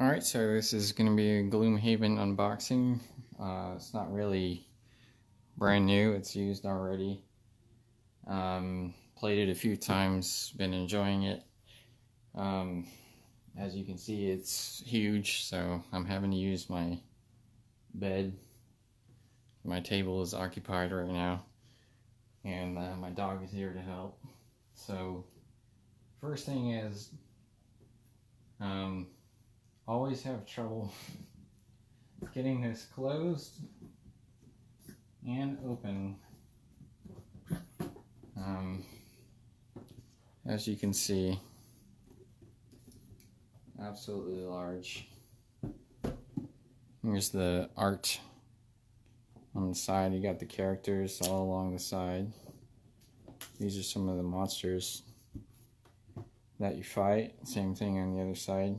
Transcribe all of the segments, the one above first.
Alright, so this is going to be a Gloomhaven unboxing. It's not really brand new, it's used already. Played it a few times, been enjoying it. As you can see, it's huge, so I'm having to use my bed. My table is occupied right now, and my dog is here to help. So, first thing is, always have trouble getting this closed and open. As you can see, absolutely large. Here's the art on the side. You got the characters all along the side. These are some of the monsters that you fight. Same thing on the other side.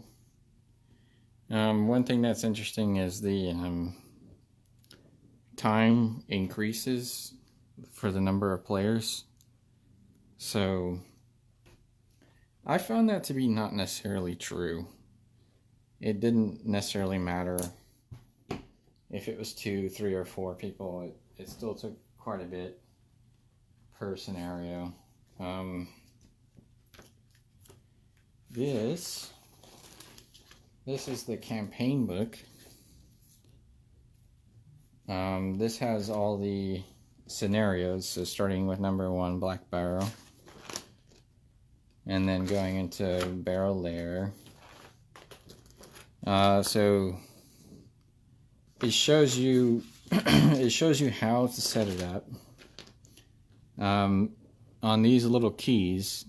One thing that's interesting is the time increases for the number of players. So I found that to be not necessarily true. It didn't necessarily matter if it was 2, 3, or 4 people. It still took quite a bit per scenario. This is the campaign book. This has all the scenarios, so starting with number 1, Black Barrow, and then going into Barrow Lair. So it shows you how to set it up. On these little keys,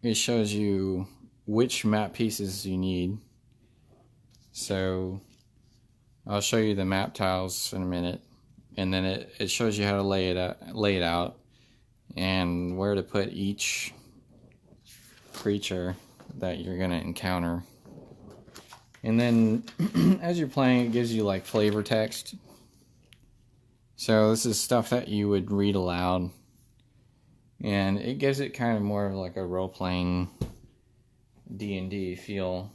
it shows you which map pieces you need. So I'll show you the map tiles in a minute, and then it shows you how to lay it out and where to put each creature that you're going to encounter. And then as you're playing, it gives you like flavor text. So this is stuff that you would read aloud, and it gives it kind of more of like a role-playing D&D feel.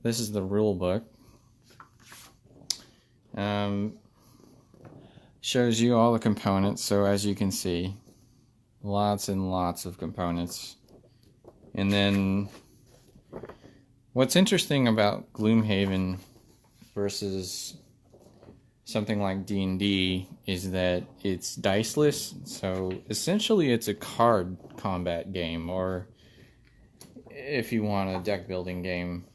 This is the rule book. Shows you all the components. So as you can see, lots and lots of components. And then what's interesting about Gloomhaven versus something like D&D is that it's diceless. So essentially it's a card combat game, or if you want a deck building game.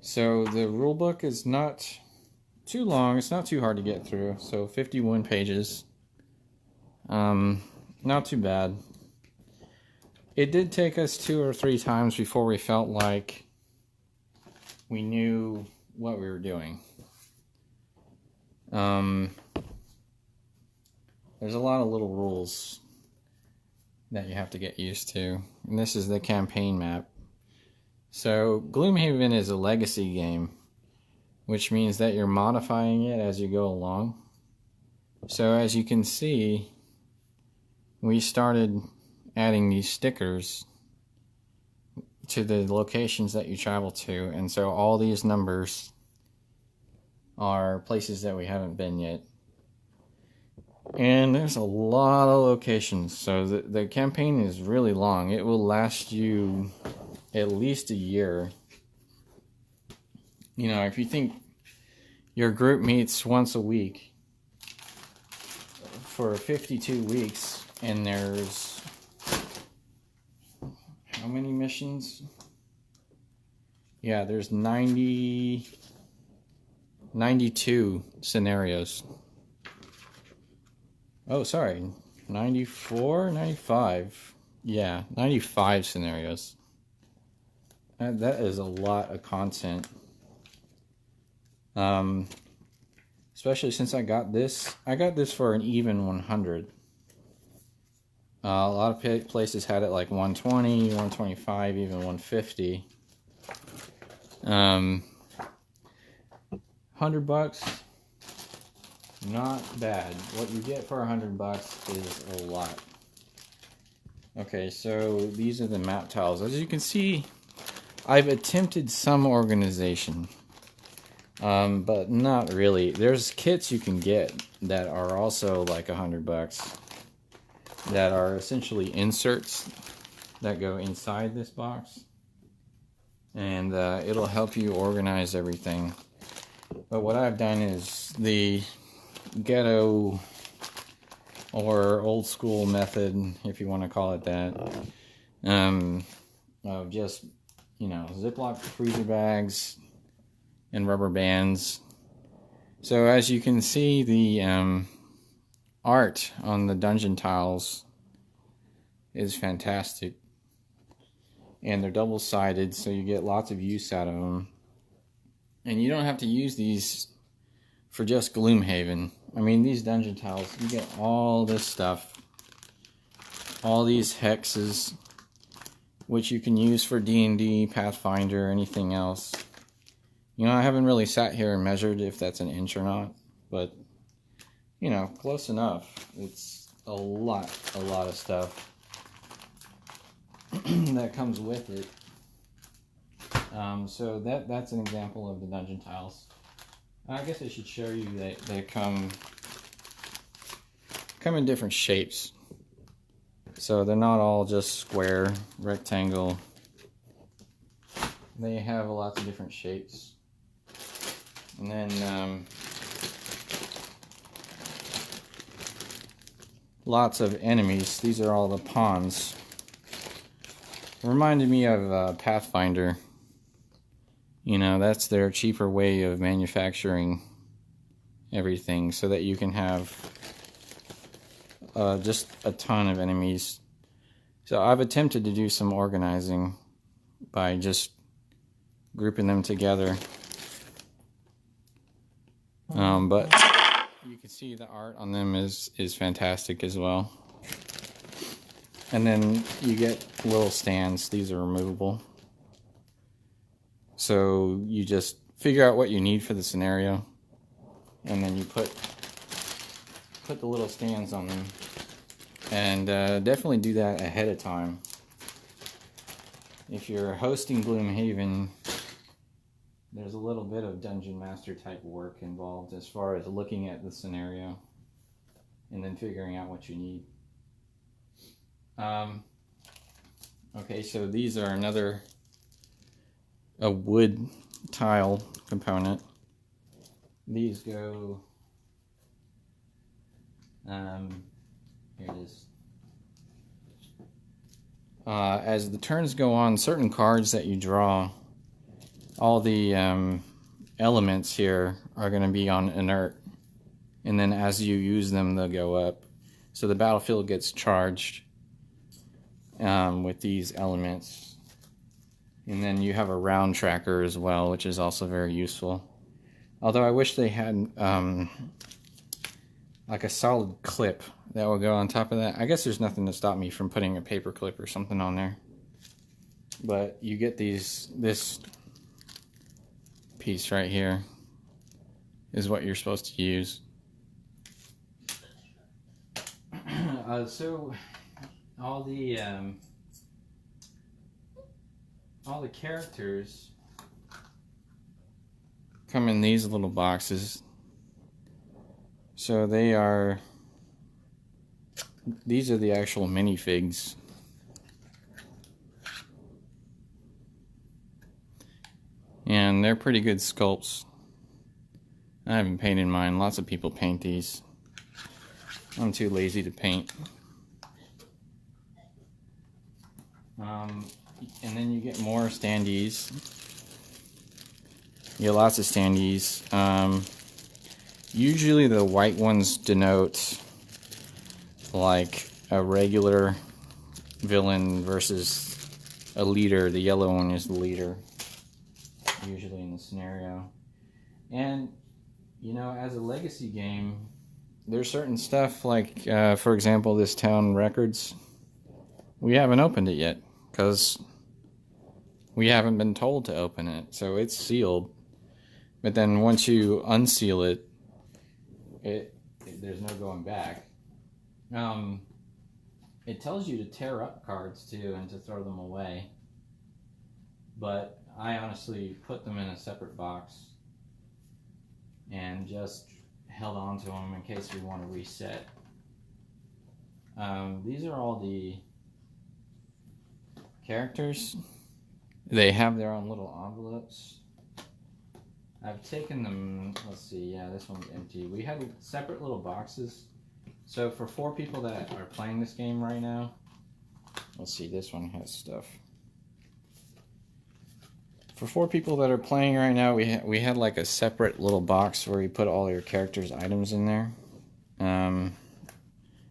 So the rule book is not too long, it's not too hard to get through. So 51 pages. Not too bad. It did take us 2 or 3 times before we felt like we knew what we were doing. There's a lot of little rules that you have to get used to. And this is the campaign map. So Gloomhaven is a legacy game, which means that you're modifying it as you go along. So as you can see, we started adding these stickers to the locations that you travel to, and so all these numbers are places that we haven't been yet. And there's a lot of locations, so the campaign is really long. It will last you at least a year. You know, if you think your group meets once a week for 52 weeks, and there's how many missions? Yeah, there's 92 scenarios. Oh, sorry, 94, 95. Yeah, 95 scenarios. That is a lot of content. Especially since I got this for an even 100. A lot of places had it like 120, 125, even 150. $100, not bad. What you get for $100 is a lot. Okay, so these are the map tiles. As you can see, I've attempted some organization, but not really. There's kits you can get that are also like $100 that are essentially inserts that go inside this box, and it'll help you organize everything. But what I've done is the ghetto or old school method, if you want to call it that, of just, you know, Ziploc freezer bags and rubber bands. So as you can see, the art on the dungeon tiles is fantastic, and they're double-sided, so you get lots of use out of them. And you don't have to use these for just Gloomhaven. I mean, these dungeon tiles, you get all this stuff, all these hexes, which you can use for D&D, Pathfinder, anything else. You know, I haven't really sat here and measured if that's an inch or not, but, you know, close enough. It's a lot of stuff that comes with it. So that's an example of the dungeon tiles. I guess I should show you that they come in different shapes. So they're not all just square, rectangle. They have lots of different shapes. And then lots of enemies. These are all the pawns. Reminded me of Pathfinder. You know, that's their cheaper way of manufacturing everything so that you can have just a ton of enemies. So I've attempted to do some organizing by just grouping them together. But you can see the art on them is fantastic as well. And then you get little stands. These are removable. So you just figure out what you need for the scenario, and then you put the little stands on them. And definitely do that ahead of time. If you're hosting Gloomhaven, there's a little bit of dungeon master type work involved as far as looking at the scenario and then figuring out what you need. Okay, so these are a wood tile component. These go, here it is. As the turns go on, certain cards that you draw, all the elements here are going to be on inert, and then as you use them, they'll go up. So the battlefield gets charged with these elements. And then you have a round tracker as well, which is also very useful. Although I wish they had like a solid clip that would go on top of that. I guess there's nothing to stop me from putting a paper clip or something on there. But you get this piece right here is what you're supposed to use. So all the characters come in these little boxes. So these are the actual minifigs. And they're pretty good sculpts. I haven't painted mine. Lots of people paint these. I'm too lazy to paint. And then you get more standees. You get lots of standees. Usually the white ones denote like a regular villain versus a leader. The yellow one is the leader, usually in the scenario. And, you know, as a legacy game, there's certain stuff like, for example, this town records. We haven't opened it yet because we haven't been told to open it, so it's sealed. But then once you unseal it, there's no going back. it tells you to tear up cards too and to throw them away. But I honestly put them in a separate box and just held on to them in case we want to reset. These are all the characters. They have their own little envelopes. I've taken them, let's see, yeah, this one's empty. We had separate little boxes. So for 4 people that are playing this game right now, let's see, this one has stuff. For 4 people that are playing right now, we had like a separate little box where you put all your characters' items in there.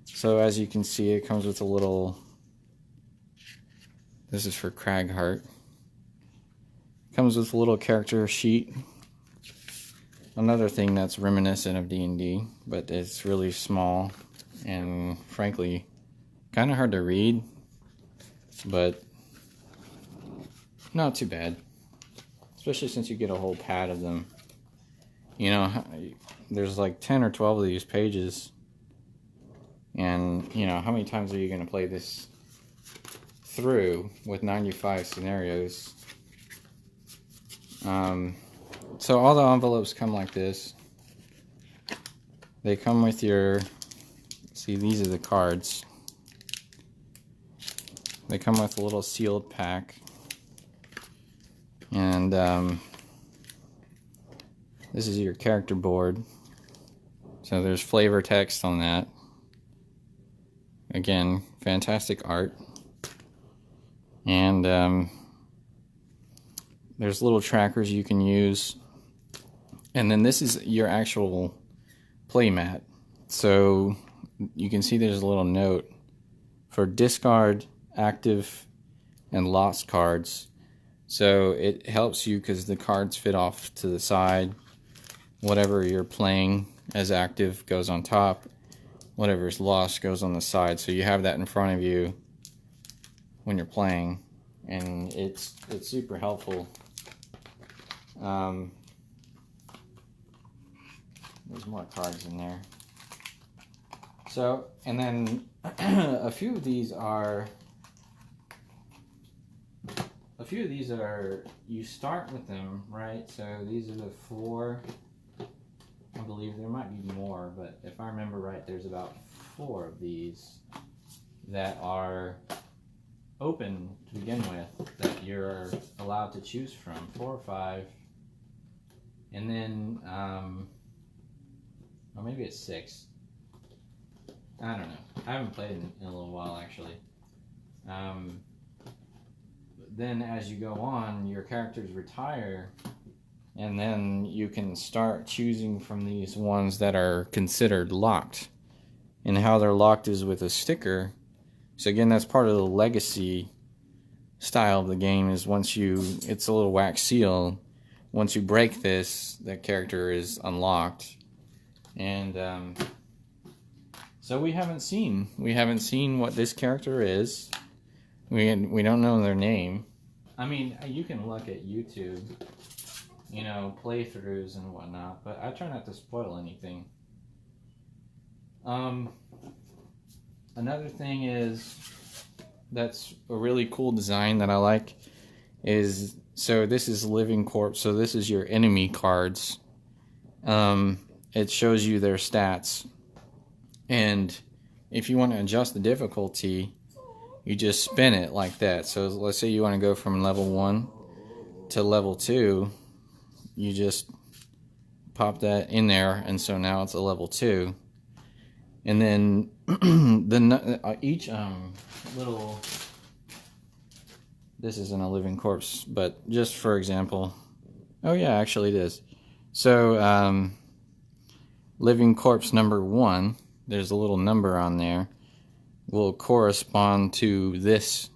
So as you can see, it comes with a little, this is for Craghart. Comes with a little character sheet. Another thing that's reminiscent of D&D, but it's really small and frankly kind of hard to read, but not too bad, especially since you get a whole pad of them. You know, there's like 10 or 12 of these pages, and you know, how many times are you going to play this through with 95 scenarios? So all the envelopes come like this. They come with your, see, these are the cards. They come with a little sealed pack. And this is your character board. So there's flavor text on that. Again, fantastic art. And there's little trackers you can use. And then this is your actual playmat. So you can see there's a little note for discard, active, and lost cards. So it helps you because the cards fit off to the side. Whatever you're playing as active goes on top. Whatever's lost goes on the side. So you have that in front of you when you're playing. And it's super helpful. There's more cards in there. So, and then a few of these are, you start with them, right? So these are the 4, I believe there might be more, but if I remember right, there's about 4 of these that are open to begin with, that you're allowed to choose from, 4 or 5. And then, or maybe it's 6. I don't know. I haven't played in a little while, actually. Then as you go on, your characters retire, and then you can start choosing from these ones that are considered locked. And how they're locked is with a sticker. So again, that's part of the legacy style of the game, is once you, it's a little wax seal. Once you break this, that character is unlocked. And so we haven't seen what this character is. We don't know their name. I mean, you can look at YouTube, you know, playthroughs and whatnot, but I try not to spoil anything. Another thing is, that's a really cool design that I like, is, so this is Living Corpse, so this is your enemy cards. It shows you their stats, and if you want to adjust the difficulty, you just spin it like that. So let's say you want to go from level 1 to level 2, you just pop that in there, and so now it's a level 2. And then each little, this isn't a Living Corpse, but just for example, oh yeah, actually it is. So Living Corpse number 1, there's a little number on there, will correspond to this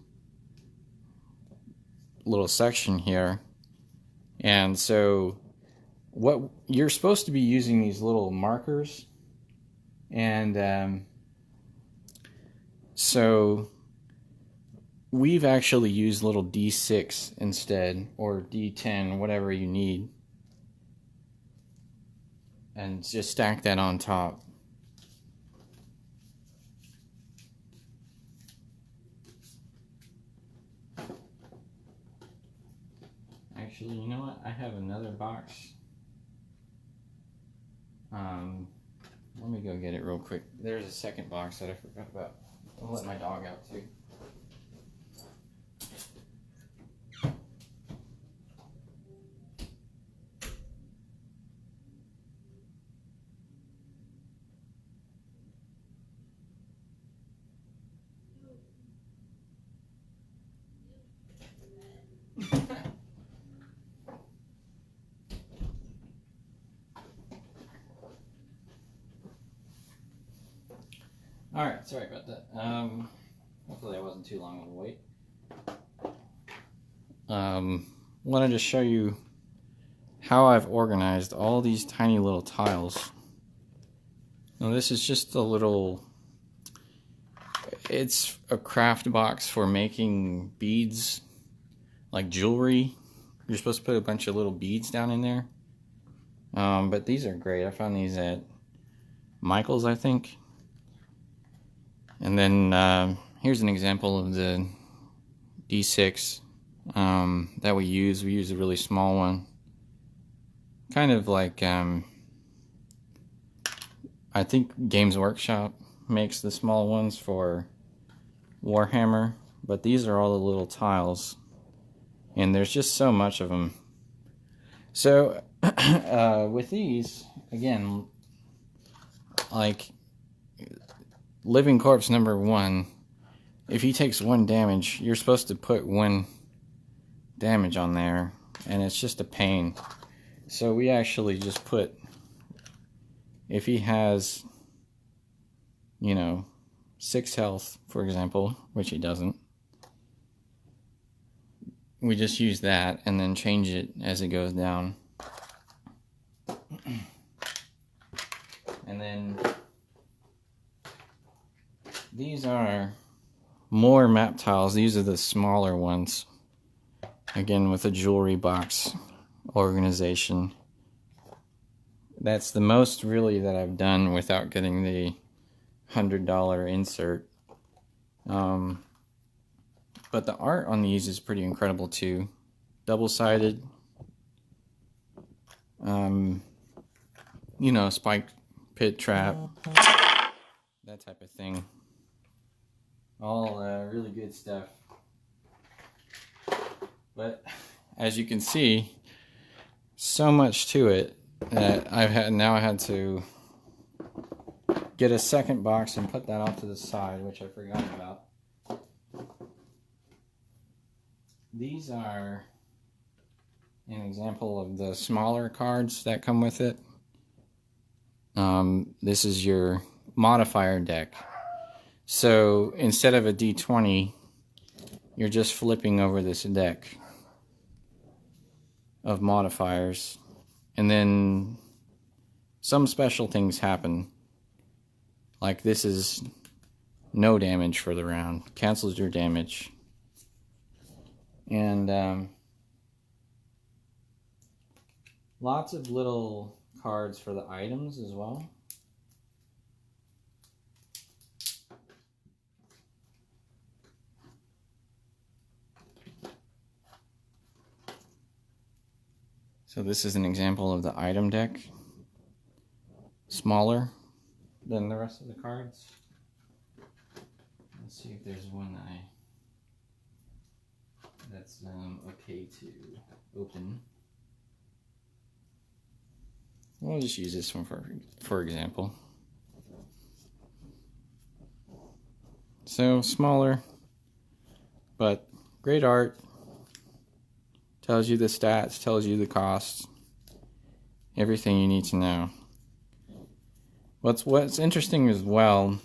little section here. And so what you're supposed to be using, these little markers, and so we've actually used little D6 instead, or D10, whatever you need, and just stack that on top. Actually, you know what? I have another box. Let me go get it real quick. There's a second box that I forgot about. I'll let my dog out too. Alright, sorry about that. Hopefully I wasn't too long of a wait. Wanted to show you how I've organized all these tiny little tiles. Now this is just a little, it's a craft box for making beads, like jewelry. You're supposed to put a bunch of little beads down in there. But these are great. I found these at Michael's, I think. And then here's an example of the D6 that we use. We use a really small one. Kind of like, I think Games Workshop makes the small ones for Warhammer. But these are all the little tiles. And there's just so much of them. So, with these, again, like Living Corpse number 1, if he takes 1 damage, you're supposed to put 1 damage on there, and it's just a pain. So we actually just put, if he has, you know, 6 health, for example, which he doesn't, we just use that and then change it as it goes down. And then these are more map tiles. These are the smaller ones. Again, with a jewelry box organization. That's the most really that I've done without getting the $100 insert. But the art on these is pretty incredible too. Double-sided. You know, spike pit trap. That type of thing. All really good stuff. But as you can see, so much to it that I had to get a second box and put that off to the side, which I forgot about. These are an example of the smaller cards that come with it. This is your modifier deck. So instead of a D20, you're just flipping over this deck of modifiers, and then some special things happen. Like this is no damage for the round, cancels your damage. And lots of little cards for the items as well. So this is an example of the item deck. Smaller than the rest of the cards. Let's see if there's one that's okay to open. We'll just use this one for example. So smaller, but great art. Tells you the stats, tells you the costs, everything you need to know. What's interesting as well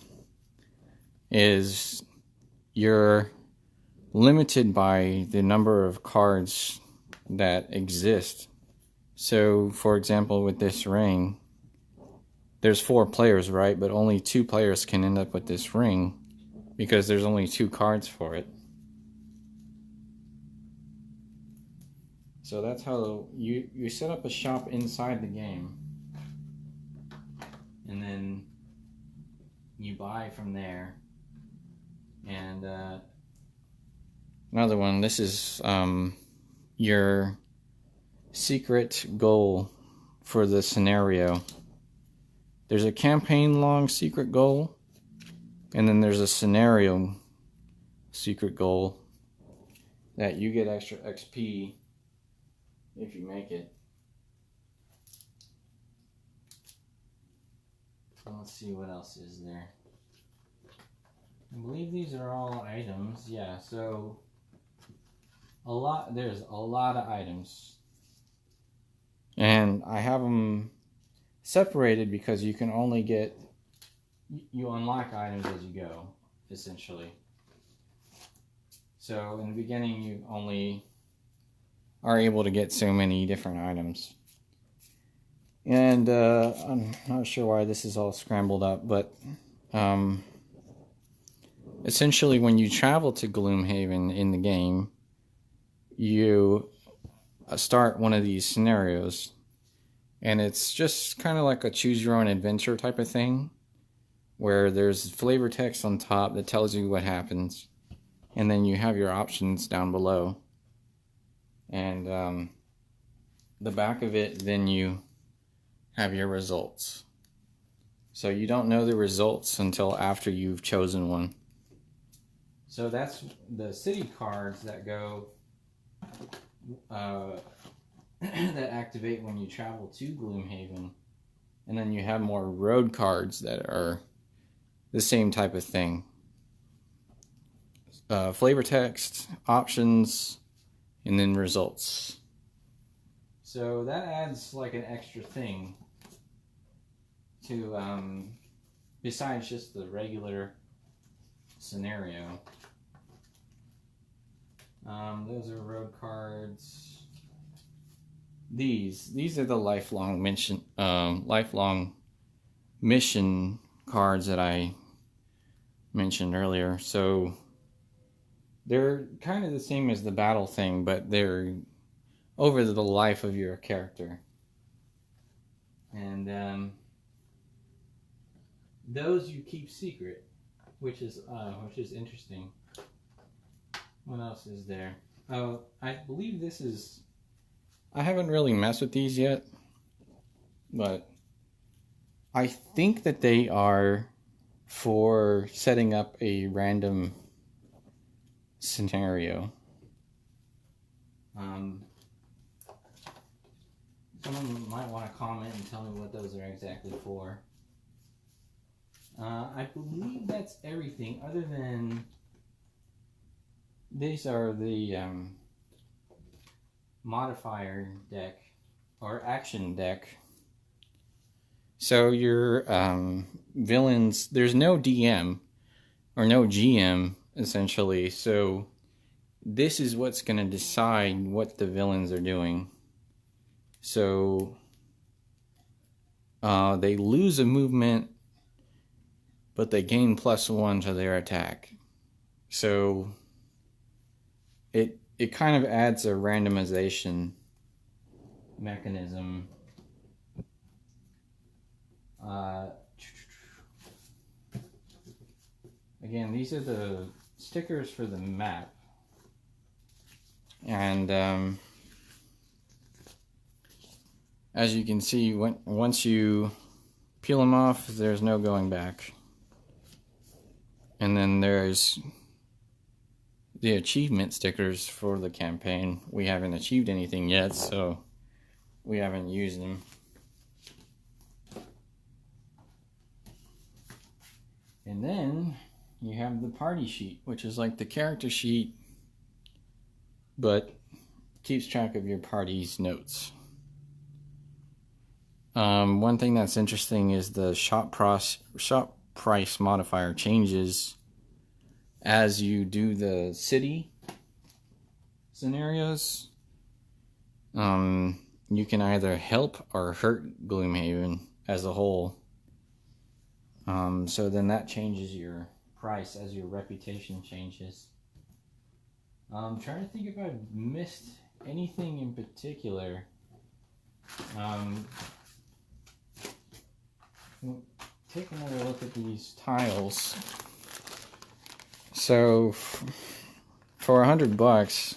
is you're limited by the number of cards that exist. So, for example, with this ring, there's 4 players, right? But only 2 players can end up with this ring because there's only 2 cards for it. So that's how you set up a shop inside the game, and then you buy from there. And another one, this is your secret goal for the scenario. There's a campaign long secret goal, and then there's a scenario secret goal that you get extra XP if you make it. So let's see what else is there. I believe these are all items. Yeah, so there's a lot of items. And I have them separated because you can only you unlock items as you go, essentially. So in the beginning, you only are able to get so many different items. And I'm not sure why this is all scrambled up, but essentially when you travel to Gloomhaven in the game, you start one of these scenarios, and it's just kind of like a choose your own adventure type of thing, where there's flavor text on top that tells you what happens, and then you have your options down below, and the back of it, then you have your results. So you don't know the results until after you've chosen one. So that's the city cards that go that activate when you travel to Gloomhaven, and then you have more road cards that are the same type of thing. Flavor text, options, and then results. So that adds like an extra thing to besides just the regular scenario. Those are road cards. These are the lifelong mission cards that I mentioned earlier. So they're kind of the same as the battle thing, but they're over the life of your character. And those you keep secret, which is interesting. What else is there? Oh, I believe this is... I haven't really messed with these yet, but I think that they are for setting up a random scenario. Someone might want to comment and tell me what those are exactly for. I believe that's everything, other than these are the modifier deck or action deck. So your villains, there's no DM or no GM essentially, so this is what's going to decide what the villains are doing. So they lose a movement, but they gain +1 to their attack. So it kind of adds a randomization mechanism. Again, these are the stickers for the map. And as you can see, once you peel them off, there's no going back. And then there's the achievement stickers for the campaign. We haven't achieved anything yet, so we haven't used them. And then you have the party sheet, which is like the character sheet, but keeps track of your party's notes. One thing that's interesting is the shop price modifier changes as you do the city scenarios. You can either help or hurt Gloomhaven as a whole. So then that changes your price as your reputation changes. I'm trying to think if I've missed anything in particular. Take another look at these tiles. So for $100,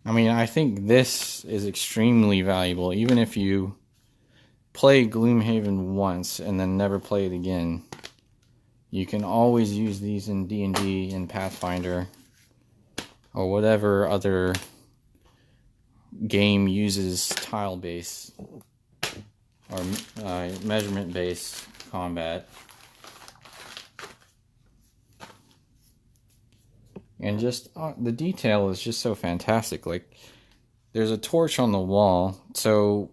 I mean, I think this is extremely valuable. Even if you play Gloomhaven once and then never play it again, you can always use these in D&D and Pathfinder or whatever other game uses tile-based or measurement-based combat. And just the detail is just so fantastic. Like, there's a torch on the wall, so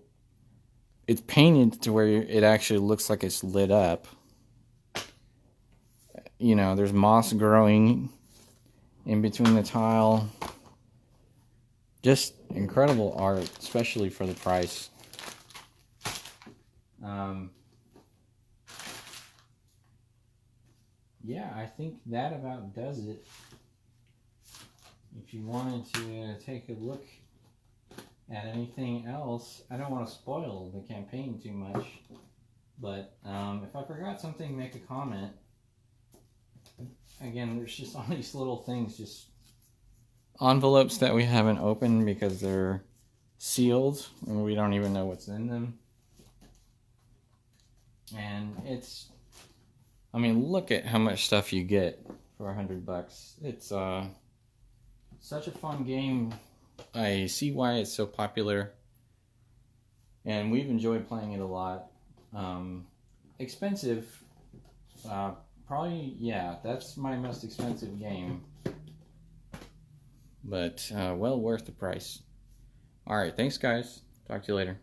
it's painted to where it actually looks like it's lit up. You know, there's moss growing in between the tile. Just incredible art, especially for the price. Yeah, I think that about does it. If you wanted to take a look at anything else, I don't want to spoil the campaign too much, but if I forgot something, make a comment. Again, there's just all these little things, just envelopes that we haven't opened because they're sealed and we don't even know what's in them. And it's, I mean, look at how much stuff you get for $100. It's such a fun game. I see why it's so popular, and we've enjoyed playing it a lot. Expensive, probably, yeah, that's my most expensive game, but well worth the price. Alright, thanks guys, talk to you later.